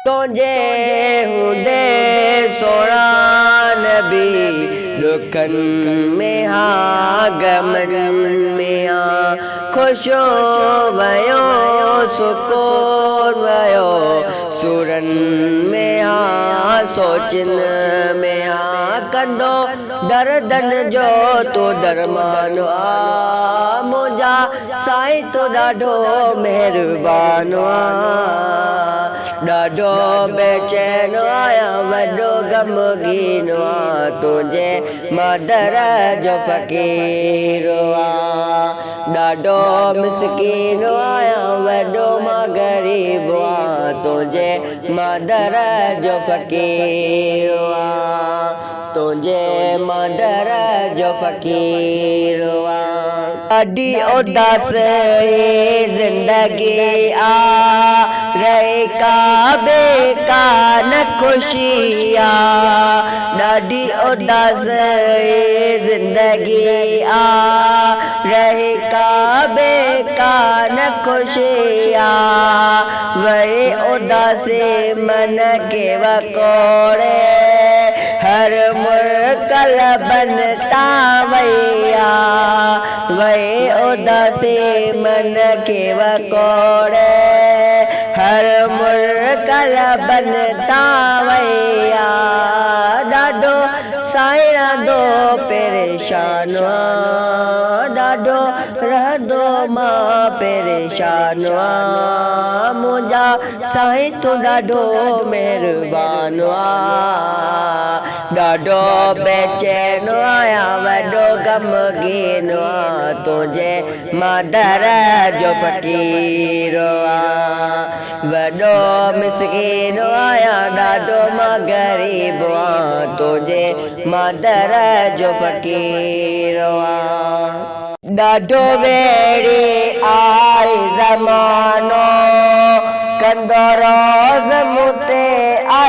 तुझे हुदे सोना नबी दुखन में गमन में खुश वयो सुकून वयो सुरन में सोचिन में कंदो दर्दन जो तो दरमान मुझा साईं तो ॾाढो महिरबान ॾाढो बेचैन आहियां वॾो ग़मगीन तुंहिंजे मदर जो फ़क़ीर ॾाढो मिसकीन आहियां वॾो मां ग़रीब तुंहिंजे मदर जो फ़क़ीर तुंहिंजे मदर जो फ़क़ीर ॾाढी उदास ज़िंदगी रहे काबे का न खुशी ॾाढी उदास ज़िंदगी रहे काबे का न खुशी वही उदासी मन के वकोड़े हर मुरकल बनता वैया वही उदासी मन के वकोड़े हर मुरकल बनता वैया ॾाढो साईं दो परेशान ॾाढो रहंदो मां परेशान मुंहिंजा साईं तूं ॾाढो महिरबान ॾाढो बेचैन आहियां वॾो ग़मगीन तुंहिंजे मदर जो फ़क़ीर वॾो मिसकीन आहियां ॾाढो मां ग़रीब तुंहिंजे मदर जो फ़क़ीर ॾाढो वेड़ी आई ज़मानो कंदो रोज़ मूं ते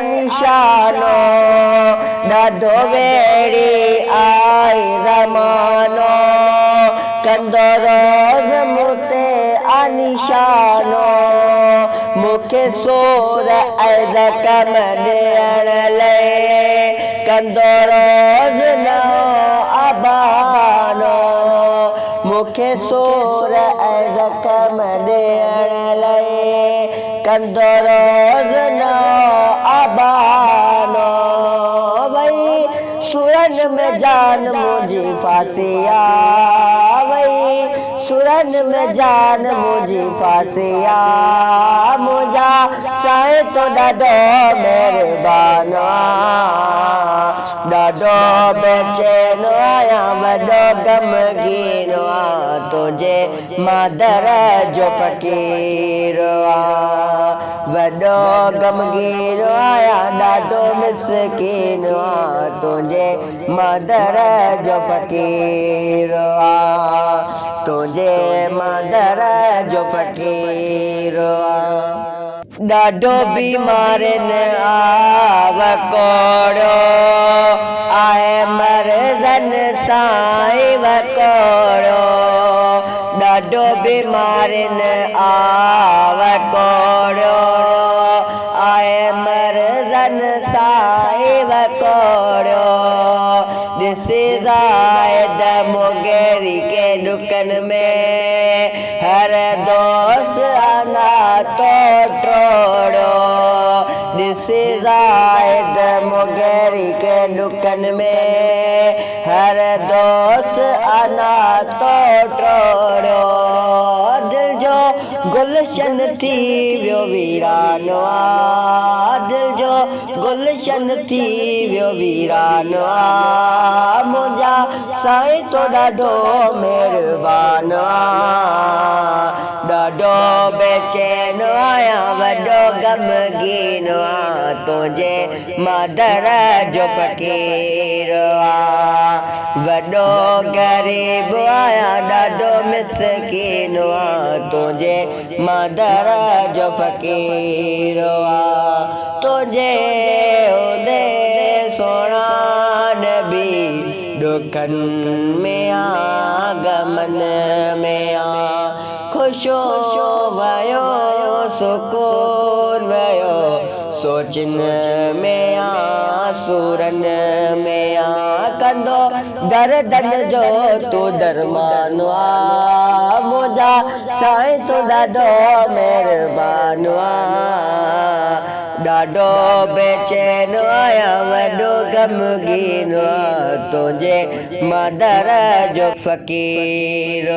निशानो ॾाढो वेड़ी आई ज़मानो कंदो रोज़ मूं ते निशानो मूंखे सोर ऐं ज़ख़म ॾियण लाइ कंदो रोज़ नओं अबानो मूंखे सोर ऐं ज़ख़म ॾियण लाइ कंदो रोज़ नओं अबानो वई सुरन में जान मुंहिंजी फासी वई सुरन में जान मुंहिंजी फासी मुंहिंजा साईं तो ॾाढो महिरबान ॾाढो बेचैन आहियां वॾो ग़मगीन तुंहिंजे मदर जो फ़क़ीर वॾो ग़मगीन आहियां ॾाढो मिसकीन तुंहिंजे मदर जो फ़क़ीर तुंहिंजे मदर जो फ़क़ीर ॾाढो बीमारनि वकोड़ो आहे मर्ज़नि साईं वकोड़ो ॾाढो बीमारनि वकोड़ो आहे मर्ज़नि साईं वकोड़ो ॾिसी ज़ाहिद मुगेरी के ॾुकनि में हर दोस्त आना तो टोड़ो ॾिसी ज़ाहिद मुगेरी के ॾुकनि में हर दोस्त आना तो टोड़ो दिल जो गुलशन थी वियो वीरानो दिल जो गुलशन थी वियो वीरानो मुंहिंजा साईं तो ॾाढो महिरबान ॾाढो बेचैन आहियां वॾो ग़मगीन तुंहिंजे मदर जो फ़क़ीर वॾो ग़रीब आहियां ॾाढो मिसकीन तुंहिंजे मदर जो फ़क़ीर तुंहिंजे उदे सोना नबी ॾुखनि में गमन में खुश वयो सुकून वयो सोचिन में सूरन में कंदो दर्दन जो तू दरमान मुझा साईं तू ॾाढो महिरबान ॾाढो बेचैन आहियां वॾो ग़मगीन तुंहिंजे मां दर जो फ़क़ीर